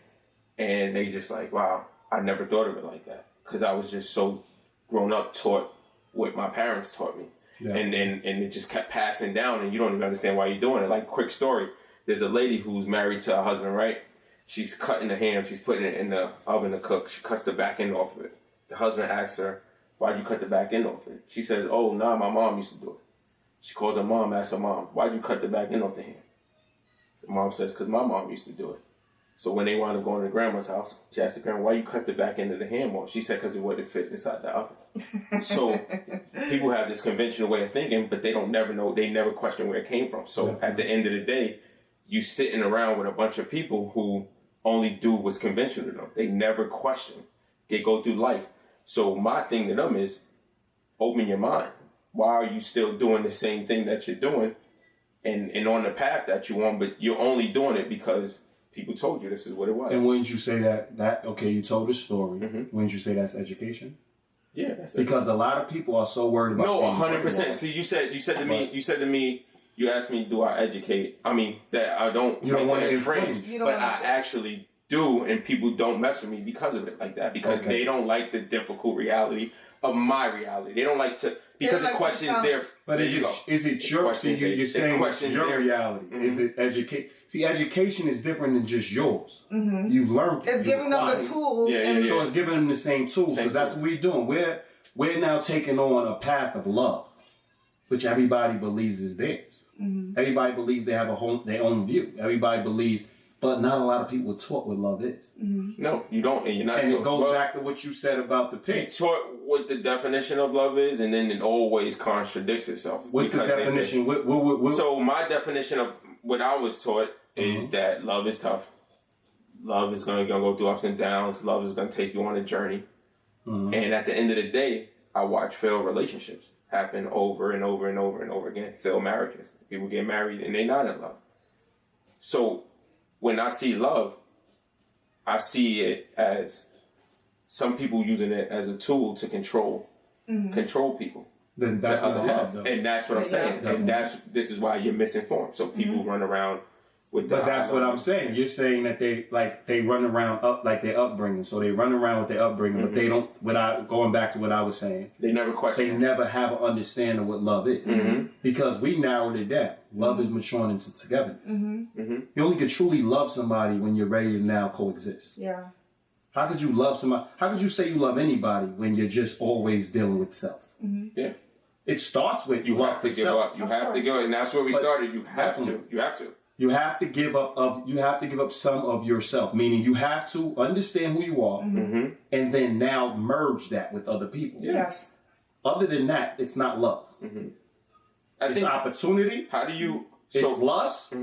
And they just like, wow, I never thought of it like that. Because I was just so grown up, taught what my parents taught me. Yeah. And it just kept passing down, and you don't even understand why you're doing it. Like, quick story, there's a lady who's married to her husband, right? She's cutting the ham, she's putting it in the oven to cook. She cuts the back end off of it. The husband asks her, why'd you cut the back end off of it? She says, oh, nah, my mom used to do it. She calls her mom, asks her mom, why'd you cut the back end off the ham? The mom says, because my mom used to do it. So when they wound up going to grandma's house, she asked the grandma, why you cut the back end of the ham off? She said, because it wouldn't fit inside the oven. So people have this conventional way of thinking, but they don't never know, they never question where it came from. So at the end of the day, you sitting around with a bunch of people who only do what's conventional to them. They never question. They go through life. So my thing to them is, open your mind. Why are you still doing the same thing that you're doing and on the path that you're on, but you're only doing it because people told you this is what it was. And wouldn't you say that okay, you told a story, wouldn't you say that's education? Yeah, that's because a lot of people are so worried about. No, 100%. See, you said to me, you asked me, do I educate? I mean, that I don't. You don't want to infringe, but I actually do, and people don't mess with me because of it like that, because they don't like the difficult reality of my reality. They don't like to, because the question is there. But is it your? So you're saying it's your reality? Is it educate? See, education is different than just yours. You've learned. It's giving them the tools. So it's giving them the same tools, because that's what we're doing. We're now taking on a path of love, which everybody believes is theirs. Everybody believes they have their own view. Everybody believes, but not a lot of people are taught what love is. No, you don't, and you're not. And it goes back to what you said about the pig. You're taught what the definition of love is, and then it always contradicts itself. What's the definition? So my definition of what I was taught is that love is tough. Love is going to go through ups and downs. Love is going to take you on a journey. And at the end of the day, I watch failed relationships happen over and over and over and over again. Failed marriages. People get married and they're not in love. So when I see love, I see it as some people using it as a tool to control people. Then that's not love, though. And that's what I'm saying. And this is why you're misinformed. So people run around with But that's what I'm saying. You're saying that they run around like their upbringing. So they run around with their upbringing, but they don't, going back to what I was saying. They never question. They never have an understanding of what love is. Because we narrowed it down. Love is maturing into togetherness. You only can truly love somebody when you're ready to now coexist. Yeah. How could you love somebody? How could you say you love anybody when you're just always dealing with self? Yeah. It starts with you have to give up. You have to give up, and that's where we started. You have to. You have to. You have to give up some of yourself, meaning you have to understand who you are and then now merge that with other people. Yes. Other than that, it's not love. It's opportunity. How do you? It's lust.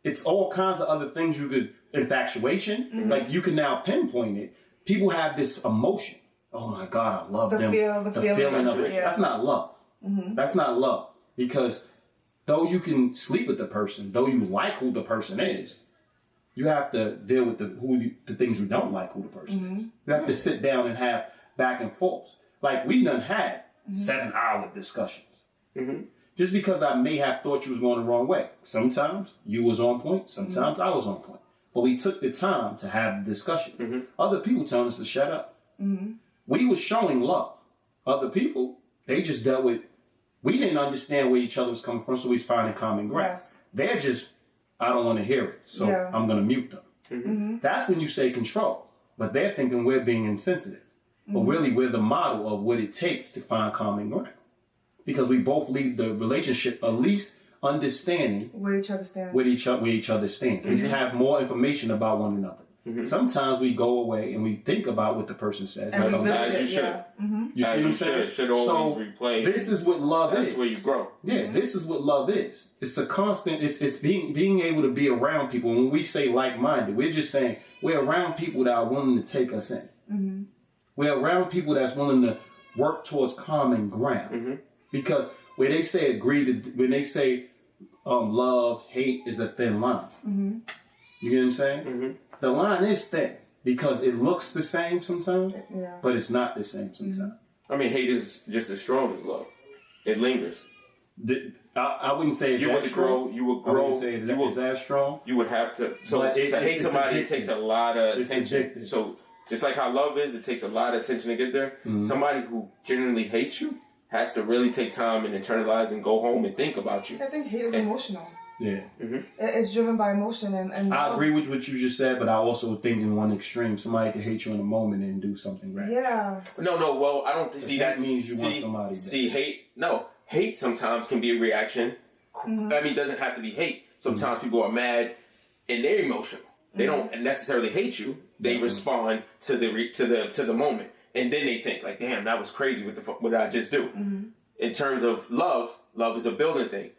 It's all kinds of other things you could, infatuation. Like you can now pinpoint it. People have this emotion. Oh my God, I love them. The feeling of it. Yeah. That's not love. That's not love. Because though you can sleep with the person, though you like who the person is, you have to deal with the things you don't like who the person is. You have to sit down and have back and forth. Like we done had 7-hour discussions. Just because I may have thought you was going the wrong way. Sometimes you was on point. Sometimes I was on point. But we took the time to have the discussion. Other people telling us to shut up. We was showing love. Other people, they just dealt with, we didn't understand where each other was coming from, so we was finding common ground. Yes. They're just, I don't want to hear it, so I'm going to mute them. That's when you say control. But they're thinking we're being insensitive. But really, we're the model of what it takes to find common ground. Because we both leave the relationship at least understanding where each other stands. Where each other stands. We have more information about one another. Sometimes we go away and we think about what the person says. And as you should. You see what I'm saying? Should always replay. This is what love is. That's where you grow. Yeah, this is what love is. It's a constant, it's being able to be around people. When we say like-minded, we're just saying we're around people that are willing to take us in. We're around people that's willing to work towards common ground. Because when they say love, hate is a thin line. You get what I'm saying? The line is thin because it looks the same sometimes, but it's not the same sometimes. I mean, hate is just as strong as love. It lingers. I wouldn't say it's that strong. You would grow. It's that strong. You would have to. So to hate somebody, it takes a lot of attention. Addictive. So just like how love is, it takes a lot of attention to get there. Mm-hmm. Somebody who genuinely hates you has to really take time and internalize and go home and think about you. I think hate is emotional. Yeah. Mm-hmm. It's driven by emotion. And I agree with what you just said, but I also think in one extreme, somebody could hate you in a moment and do something right. Yeah. No. Well, I don't see that means you want somebody. Hate sometimes can be a reaction. Mm-hmm. I mean, it doesn't have to be hate. Sometimes people are mad and they're emotional. They don't necessarily hate you. They respond to the moment, and then they think like, "Damn, that was crazy. What did I just do?" Mm-hmm. In terms of love is a building thing.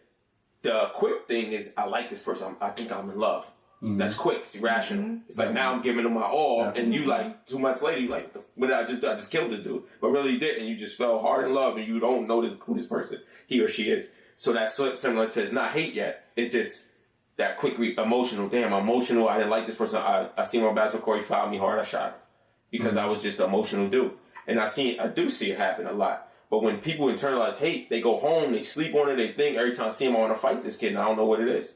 The quick thing is, I like this person. I think I'm in love. Mm-hmm. That's quick. It's irrational. Mm-hmm. It's like now I'm giving them my all, and you like 2 months later, you like, what did I just do? I just killed this dude, but really you didn't. You just fell hard in love, and you don't know who this person, he or she is. So that's similar to, it's not hate yet. It's just that quick emotional. Damn, I'm emotional. I didn't like this person. I seen him on basketball court. He fouled me hard. I shot him because I was just an emotional dude. And I do see it happen a lot. But when people internalize hate, they go home, they sleep on it, they think every time I see him, I want to fight this kid, and I don't know what it is.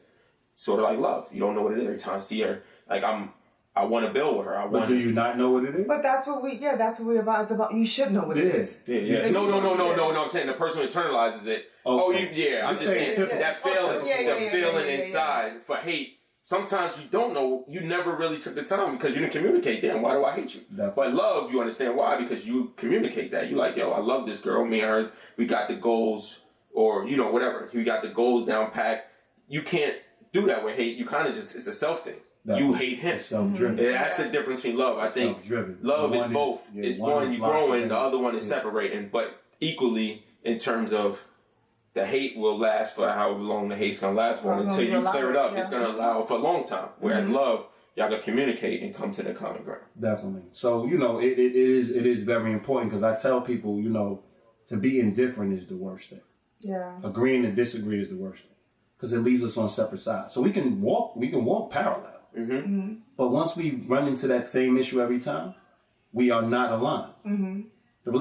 Sort of like love. You don't know what it is. Every time I see her, like I want to build with her. But do you not know what it is? But that's what we're about. It's about, you should know what it is. Yeah. No. I'm saying the person who internalizes it. Okay. I'm just saying that feeling inside for hate. Sometimes you don't know. You never really took the time because you didn't communicate. Damn, why do I hate you? But love, you understand why, because you communicate that. You like, yo, I love this girl. Me and her, we got the goals, or whatever. We got the goals down packed. You can't do that with hate. You kind of just, it's a self thing. You hate him. Self-driven. That's the difference between love. I think love is both. It's one you're growing, the other one is separating. But equally, in terms of the hate will last for however long the hate's going to last for. Until you clear it up, it's going to allow for a long time. Whereas love, y'all going to communicate and come to the common ground. Definitely. So, it is very important because I tell people, to be indifferent is the worst thing. Yeah. Agreeing to disagree is the worst thing because it leaves us on separate sides. So we can walk parallel. Mm-hmm. Mm-hmm. But once we run into that same issue every time, we are not aligned. Mm-hmm.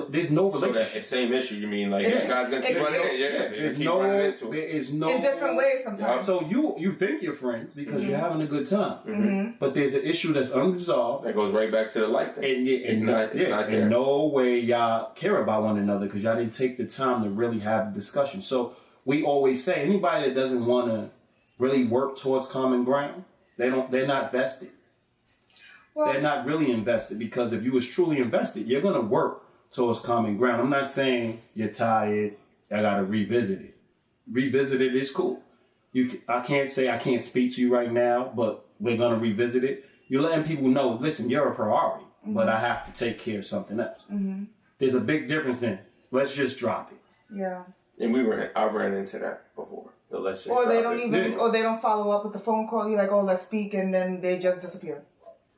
There's no relationship. So that same issue, you mean like guys gonna keep running into it. There is no in different ways sometimes. So you think you're friends because you're having a good time, but there's an issue that's unresolved that goes right back to the light thing. It's not there. In no way y'all care about one another because y'all didn't take the time to really have a discussion. So we always say anybody that doesn't want to really work towards common ground, they're not vested. Well, they're not really invested because if you was truly invested, you're gonna work towards common ground. I'm not saying you're tired, I gotta revisit it. Revisit it is cool. I can't say I can't speak to you right now, but we're gonna revisit it. You're letting people know, listen, you're a priority, but I have to take care of something else. Mm-hmm. There's a big difference then. Let's just drop it. Yeah. And I've ran into that before. So let's just or they don't follow up with the phone call. You're like, oh, let's speak, and then they just disappear.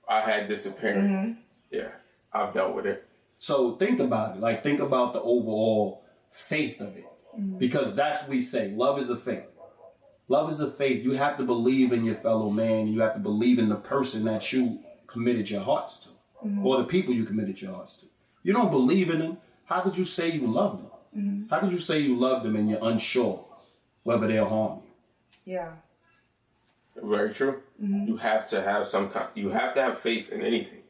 I had disappearance. Mm-hmm. Yeah, I've dealt with it. So think about it. Like, think about the overall faith of it. Mm-hmm. Because that's what we say. Love is a faith. Love is a faith. You have to believe in your fellow man. You have to believe in the person that you committed your hearts to. Mm-hmm. Or the people you committed your hearts to. You don't believe in them. How could you say you love them? Mm-hmm. How could you say you love them and you're unsure whether they'll harm you? Yeah. Very true. Mm-hmm. You have to have you have to have faith in anything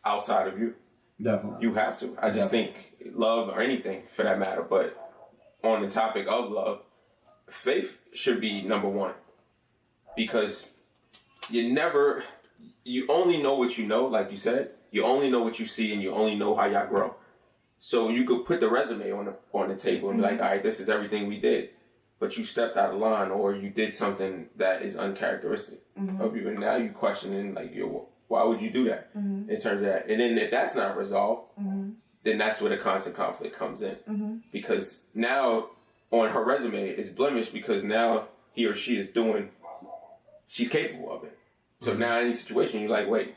outside of you. Definitely. You have to. I just think love or anything for that matter, but on the topic of love, faith should be number one. Because you only know what you know, like you said. You only know what you see and you only know how y'all grow. So you could put the resume on the table and be like, all right, this is everything we did. But you stepped out of line or you did something that is uncharacteristic of you. And now you're questioning, like, why would you do that in terms of that? And then if that's not resolved, then that's where the constant conflict comes in. Because now on her resume it's blemished because now he or she she's capable of it. So now in any situation, you're like, wait,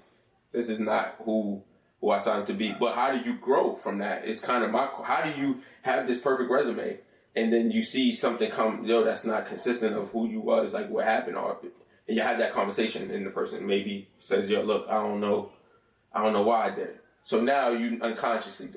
this is not who I signed to be. But how do you grow from that? It's kind of how do you have this perfect resume and then you see something come, that's not consistent of who you was, like what happened, and you have that conversation and the person maybe says, look, I don't know why I did it. So now you unconsciously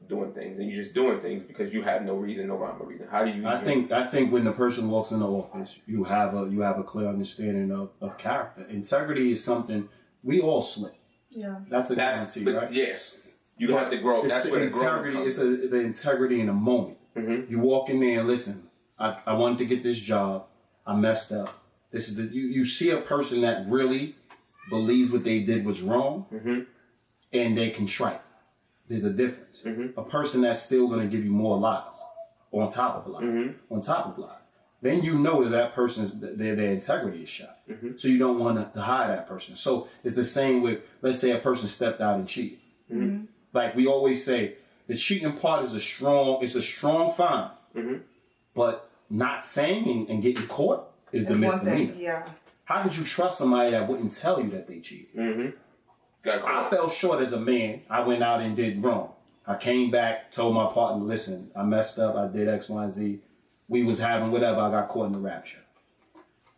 doing things, and you're just doing things because you have no reason, no rhyme or reason. How do you? I think when the person walks in the office, you have a clear understanding of character. Integrity is something we all slip. Yeah, that's guarantee, right? Yes, you have to grow. That's where integrity. It's the integrity in the moment. Mm-hmm. You walk in there and listen. I wanted to get this job. I messed up. This is you see a person that really believes what they did was wrong, mm-hmm. and they contrite. There's a difference. Mm-hmm. A person that's still going to give you more lies on top of lies, mm-hmm. on top of lies. Then you know that person's their integrity is shot. Mm-hmm. So you don't want to hire that person. So it's the same with, let's say a person stepped out and cheated. Mm-hmm. Like we always say, the cheating part is a strong fine. Mm-hmm. But not saying and getting caught is the misdemeanor. Yeah. How could you trust somebody that wouldn't tell you that they cheated? Mm-hmm. I fell short as a man. I went out and did wrong. I came back, told my partner, listen, I messed up. I did X, Y, and Z. We was having whatever. I got caught in the rapture.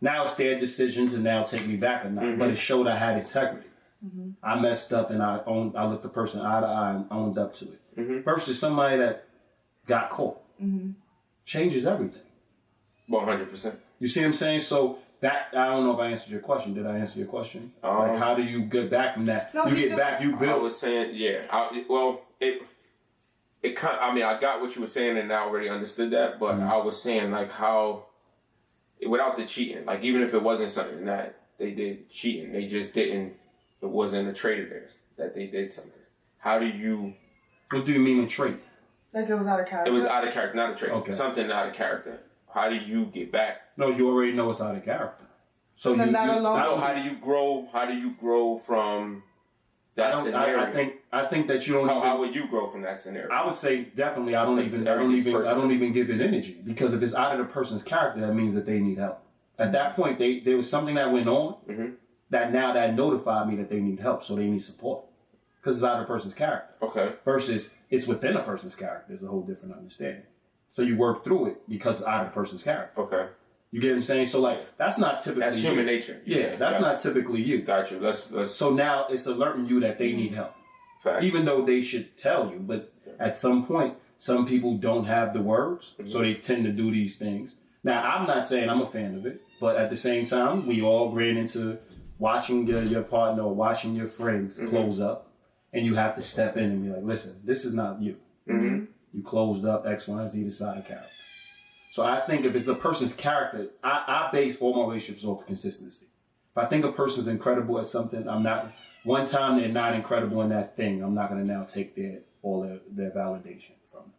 Now it's their decision to now take me back or not. Mm-hmm. But it showed I had integrity. Mm-hmm. I messed up and I looked the person eye to eye and owned up to it. Mm-hmm. Versus somebody that got caught. Mm-hmm. Changes everything. 100%. You see what I'm saying? So that, I don't know if I answered your question. Did I answer your question? Like, how do you get back from that? No, you get back, you build. I was saying, yeah. It kind of, I mean, I got what you were saying and I already understood that, but I was saying, like, how, without the cheating, like, even if it wasn't something that they did cheating, they just didn't, it wasn't a trait of theirs that they did something. How do you... What do you mean a trait? Like it was out of character? It was out of character, not a trait. Okay. Something out of character. How do you get back? No, you already know it's out of character. So how do you grow? How do you grow from that scenario? I think that you don't. How would you grow from that scenario? I would say definitely. I don't even give it energy, because if it's out of the person's character, that means that they need help. At that point, there was something that went on that notified me that they need help, so they need support, because it's out of the person's character. Okay. Versus it's within a person's character. There's a whole different understanding. So you work through it because it's out of the person's character. Okay. You get what I'm saying? So like that's not typically that's human nature. Yeah, that's not typically you. Got you. Let's. So now it's alerting you that they need help. Facts. Even though they should tell you, but at some point, some people don't have the words, so they tend to do these things. Now, I'm not saying I'm a fan of it, but at the same time, we all ran into watching your partner or watching your friends close up, and you have to step in and be like, listen, this is not you. Mm-hmm. You closed up X, Y, and Z, this side of character. So I think if it's a person's character, I base all my relationships off of consistency. If I think a person's incredible at something, one time they're not incredible in that thing, I'm not going to now take their validation from them.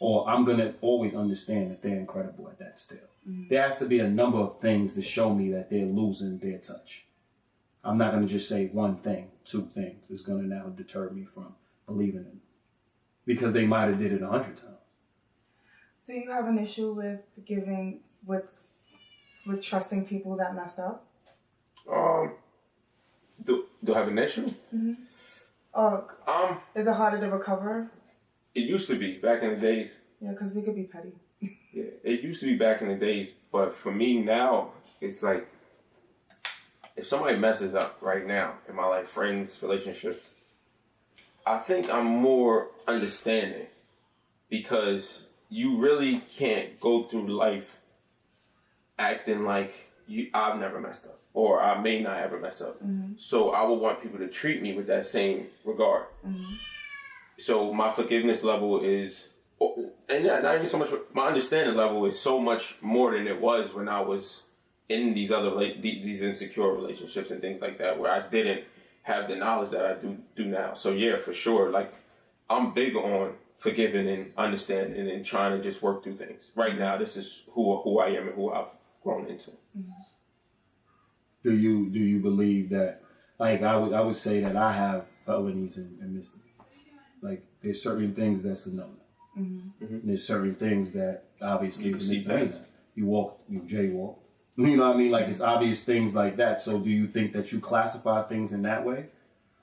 Or I'm going to always understand that they're incredible at that still. Mm-hmm. There has to be a number of things to show me that they're losing their touch. I'm not going to just say one thing, two things. It's going to now deter me from believing in them. Because they might have did it 100 times. Do you have an issue with trusting people that messed up? Do I have an issue? Mm-hmm. Is it harder to recover? It used to be back in the days. Yeah, because we could be petty. Yeah, it used to be back in the days, but for me now, it's like if somebody messes up right now in my life, friends, relationships, I think I'm more understanding, because you really can't go through life acting like I've never messed up, or I may not ever mess up. Mm-hmm. So I would want people to treat me with that same regard. Mm-hmm. So my forgiveness level is, and not even so much, my understanding level is so much more than it was when I was in these other, these insecure relationships and things like that, where I didn't have the knowledge that I do now. So yeah, for sure, like I'm big on forgiving and understanding and trying to just work through things. Right now, this is who I am and who I've grown into. Do you believe that? Like I would say that I have felonies and misdemeanors. Like there's certain things that's a no. Mm-hmm. There's certain things that obviously is a misdemeanor. You jaywalk. You know what I mean? Like it's obvious things like that. So do you think that you classify things in that way?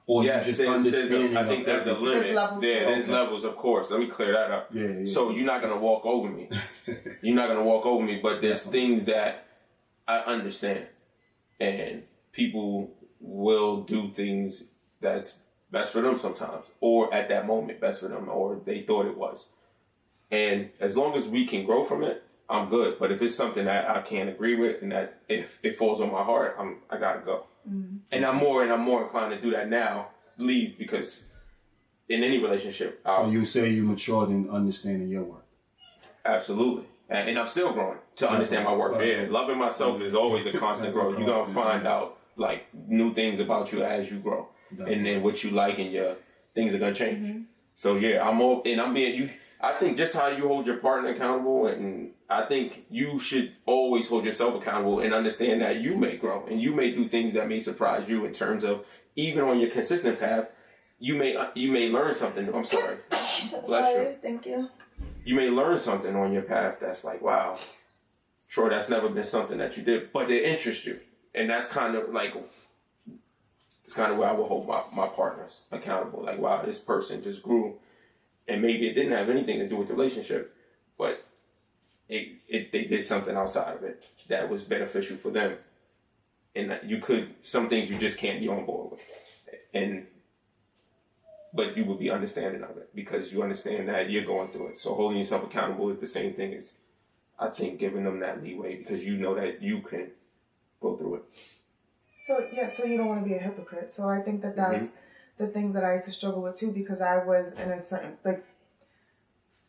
Or yes, you just understand? I think there's a limit. There's levels, of course. Let me clear that up. Yeah. So you're not going to walk over me. You're not going to walk over me, but there's things that I understand. And people will do things that's best for them sometimes, or at that moment, best for them, or they thought it was. And as long as we can grow from it, I'm good. But if it's something that I can't agree with, and that if it falls on my heart, I gotta go. Mm-hmm. And I'm more inclined to do that now. Leave, because in any relationship. So you say you matured in understanding your work. Absolutely. And I'm still growing to understand my work. Yeah, loving myself is always a constant growth. You're going to find out like new things about you as you grow. And then what you like and your things are going to change. Mm-hmm. So yeah, I'm being you. I think just how you hold your partner accountable, and I think you should always hold yourself accountable and understand that you may grow and you may do things that may surprise you in terms of even on your consistent path, you may learn something. I'm sorry. Bless you. Thank you. You may learn something on your path that's like, wow, Troy, that's never been something that you did, but it interests you. And that's kind of like, it's kind of where I will hold my partners accountable. Like, wow, this person just grew, and maybe it didn't have anything to do with the relationship, but they did something outside of it that was beneficial for them. And that some things you just can't be on board with. But you will be understanding of it because you understand that you're going through it. So holding yourself accountable is the same thing as, I think, giving them that leeway because you know that you can go through it. So you don't want to be a hypocrite. So I think that's the things that I used to struggle with too, because I was in a certain,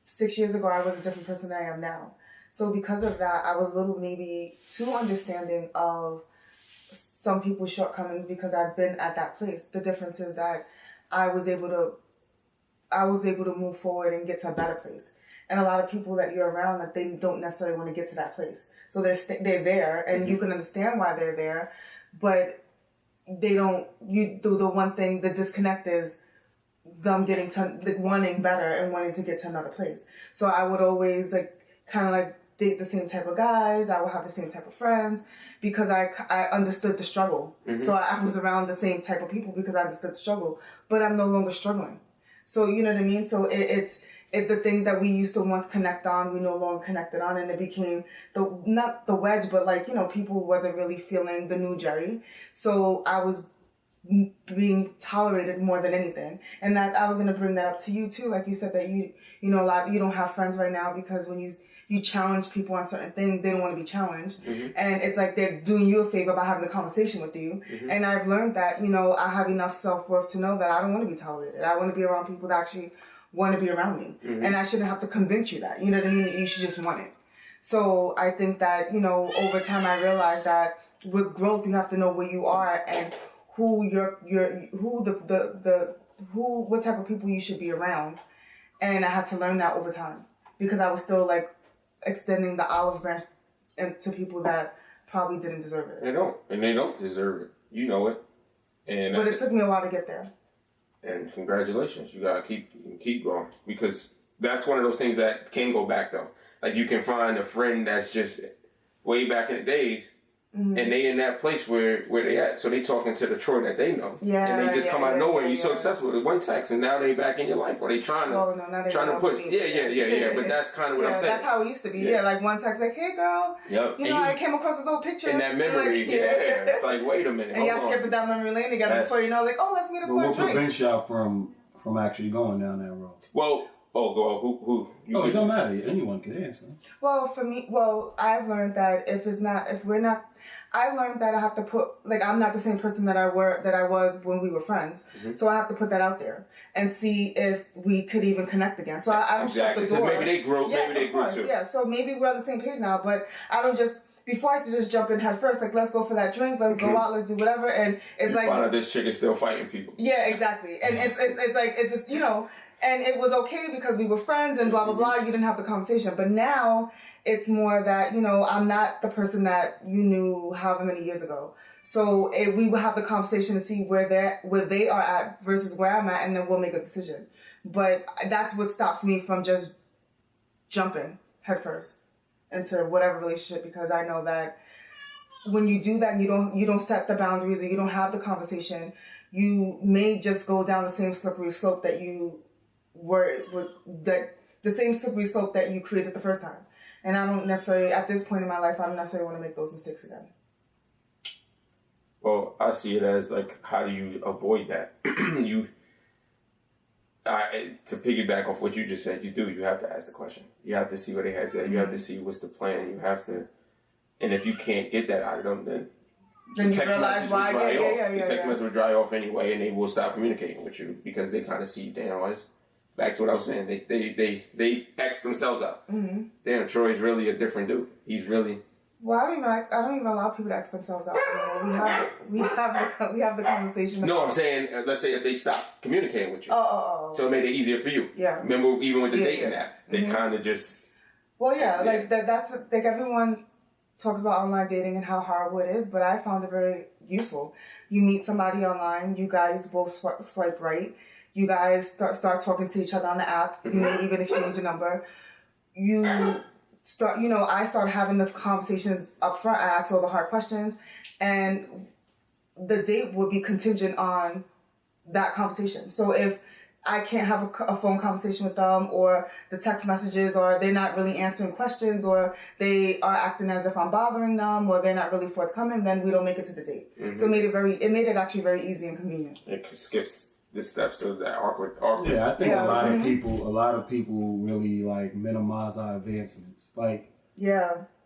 6 years ago, I was a different person than I am now. So because of that, I was a little maybe too understanding of some people's shortcomings because I've been at that place. The difference is that I was able to move forward and get to a better place. And a lot of people that you're around, that they don't necessarily want to get to that place. So they're there, and you can understand why they're there, but they don't. The one thing, the disconnect is them getting to wanting better and wanting to get to another place. So I would always date the same type of guys. I would have the same type of friends because I understood the struggle. Mm-hmm. So I was around the same type of people because I understood the struggle. But I'm no longer struggling. So you know what I mean? So it's the things that we used to once connect on, we no longer connected on, and it became not the wedge, but people wasn't really feeling the new Jerry. So I was being tolerated more than anything. And that I was going to bring that up to you too. Like you said that you don't have friends right now because when you challenge people on certain things, they don't want to be challenged. Mm-hmm. And it's like they're doing you a favor by having a conversation with you. Mm-hmm. And I've learned that, I have enough self-worth to know that I don't want to be tolerated. I want to be around people that actually want to be around me. Mm-hmm. And I shouldn't have to convince you that, you know what I mean? That you should just want it. So I think that, over time I realized that with growth, you have to know where you are and what type of people you should be around. And I had to learn that over time because I was still extending the olive branch to people that probably didn't deserve it. They don't deserve it. You know it. But it took me a while to get there. And congratulations. You gotta keep growing because that's one of those things that can go back though. Like you can find a friend that's just way back in the days. Mm-hmm. And they in that place where they at. So they talking to the Troy that they know. Yeah. And they just come out of nowhere and you're so successful with one text and now they back in your life or they trying to push. Yeah. But that's kind of what I'm saying. That's how it used to be. Yeah, one text hey girl. Yep. I came across this old picture. In that memory, it's like, wait a minute. And y'all skipping down memory lane together before let's meet up for a drink. What prevents y'all from actually going down that road? Well, go on. Who? It don't matter. Anyone can answer. Well, for me, I've learned that I learned that I have to put, I'm not the same person that I was when we were friends. Mm-hmm. So I have to put that out there and see if we could even connect again. So I don't shut the door. Maybe they grow. Yes, maybe they grow too. Yeah. So maybe we're on the same page now, but I don't just. Before I used to just jump in head first, let's go for that drink, let's go out, let's do whatever, and it's find out this chick is still fighting people. Yeah, exactly, and it's just and it was okay because we were friends and blah blah blah. You didn't have the conversation, but now it's more that I'm not the person that you knew however many years ago. So we will have the conversation to see where they are at versus where I'm at, and then we'll make a decision. But that's what stops me from just jumping head first into whatever relationship, because I know that when you do that and you don't set the boundaries or you don't have the conversation, you may just go down the same slippery slope that you the same slippery slope that you created the first time. And I don't necessarily, at this point in my life, I don't necessarily want to make those mistakes again. Well, I see it as how do you avoid that? To piggyback off what you just said, you have to ask the question. You have to see where they head's at. You have to see what's the plan. You have to, and if you can't get that out of them, then the text message will dry off. The text message will dry off anyway, and they will stop communicating with you because they kind of see, damn, back to what I was saying. They X themselves out. Mm-hmm. Damn, Troy's really a different dude. He's really. Well, I don't even allow people to X themselves out. We have the conversation. No, I'm saying, let's say if they stop communicating with you. So it made it easier for you. Yeah. Remember, even with the dating app, they kind of just. Well, yeah, like that's like everyone talks about online dating and how horrible it is, but I found it very useful. You meet somebody online, you guys both swipe right, you guys start talking to each other on the app, you may even exchange a number. I started having the conversations up front. I asked all the hard questions, and the date would be contingent on that conversation. So if I can't have a phone conversation with them, or the text messages, or they're not really answering questions, or they are acting as if I'm bothering them, or they're not really forthcoming, then we don't make it to the date. Mm-hmm. So it made it actually very easy and convenient. It skips the steps of that awkward. Yeah, I think a lot of people really like minimize our advancements. Like,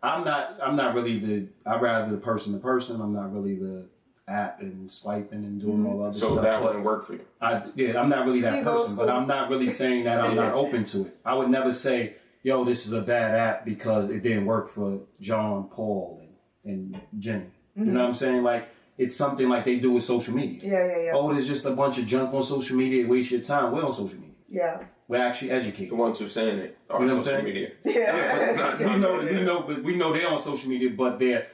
I'm not really I'd rather the person to person. I'm not really the app and swiping and doing all other stuff. So that wouldn't work for you. I'm not really that person, but I'm not really saying that I'm not open to it. I would never say, yo, this is a bad app because it didn't work for John, Paul, and Jenny. Mm-hmm. You know what I'm saying? Like, it's something like they do with social media. Yeah. Oh, there's just a bunch of junk on social media. It wastes your time. We're on social media. Yeah. We're actually educated. The ones who are saying it are on social media. Yeah. But we know they're on social media, but they're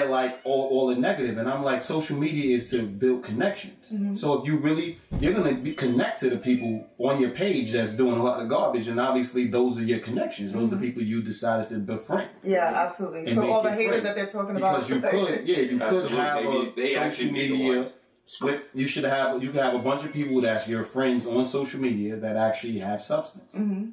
like all the negative. And I'm like, social media is to build connections. Mm-hmm. So if you're going to connect to the people on your page that's doing a lot of garbage. And obviously those are your connections. Those are people you decided to befriend. Yeah, absolutely. So all the haters that they're talking about. Because you could have a social media split. You could have a bunch of people that's your friends on social media that actually have substance. Mm-hmm.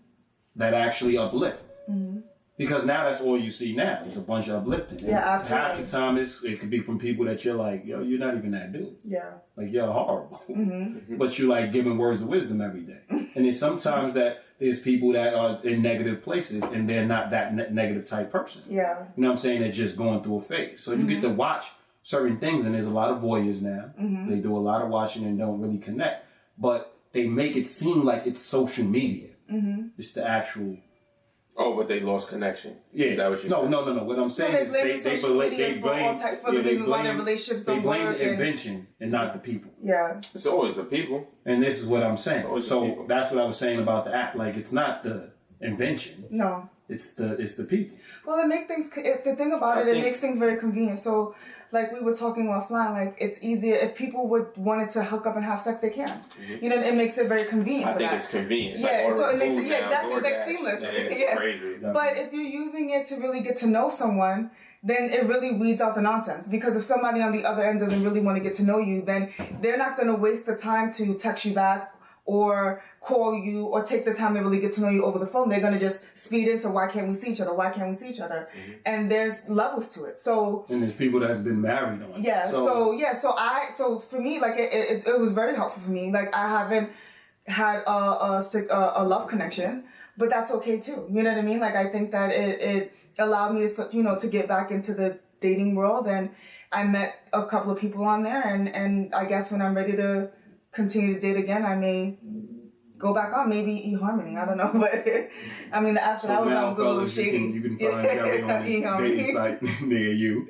That actually uplift. Mm-hmm. Because now that's all you see now. It's a bunch of uplifting. Yeah, absolutely. Half the time it could be from people that you're like, yo, you're not even that dude. Yeah. Like, you're horrible. Mm-hmm. But you like giving words of wisdom every day. And then sometimes there's people that are in negative places and they're not that negative type person. Yeah. You know what I'm saying? They're just going through a phase. So you get to watch certain things, and there's a lot of voyeurs now. Mm-hmm. They do a lot of watching and don't really connect. But they make it seem like it's social media. Mm-hmm. It's the actual... Oh, but they lost connection. Yeah. Is that what you said? No. What I'm saying is they blame the invention and not the people. Yeah. It's always the people. And this is what I'm saying. So that's what I was saying about the app. Like, it's not the invention. No. It's the people. Well, it makes things very convenient. So, like we were talking offline, like it's easier if people wanted to hook up and have sex, they can. Mm-hmm. You know, it makes it very convenient. I think it's convenient. It's so it makes it exactly. It's like seamless. It's crazy. But if you're using it to really get to know someone, then it really weeds out the nonsense. Because if somebody on the other end doesn't really want to get to know you, then they're not going to waste the time to text you back or call you or take the time to really get to know you over the phone. They're going to just speed into why can't we see each other? Mm-hmm. And there's levels to it. So and there's people that's been married on it. Yeah. So for me, like it was very helpful for me. Like I haven't had a love connection, but that's okay too. You know what I mean? Like I think that it allowed me to, to get back into the dating world, and I met a couple of people on there, and I guess when I'm ready to continue to date again, I may go back on, maybe eHarmony. I don't know, but I mean, the apps that I was on was a little shady. You can find Jerry on the dating site near you.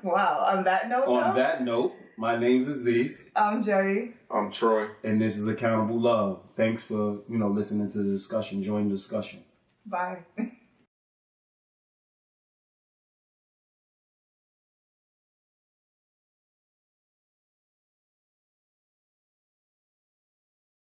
Wow. On that note, my name's Aziz. I'm Jerry. I'm Troy. And this is Accountable Love. Thanks for, listening to the discussion. Join the discussion. Bye.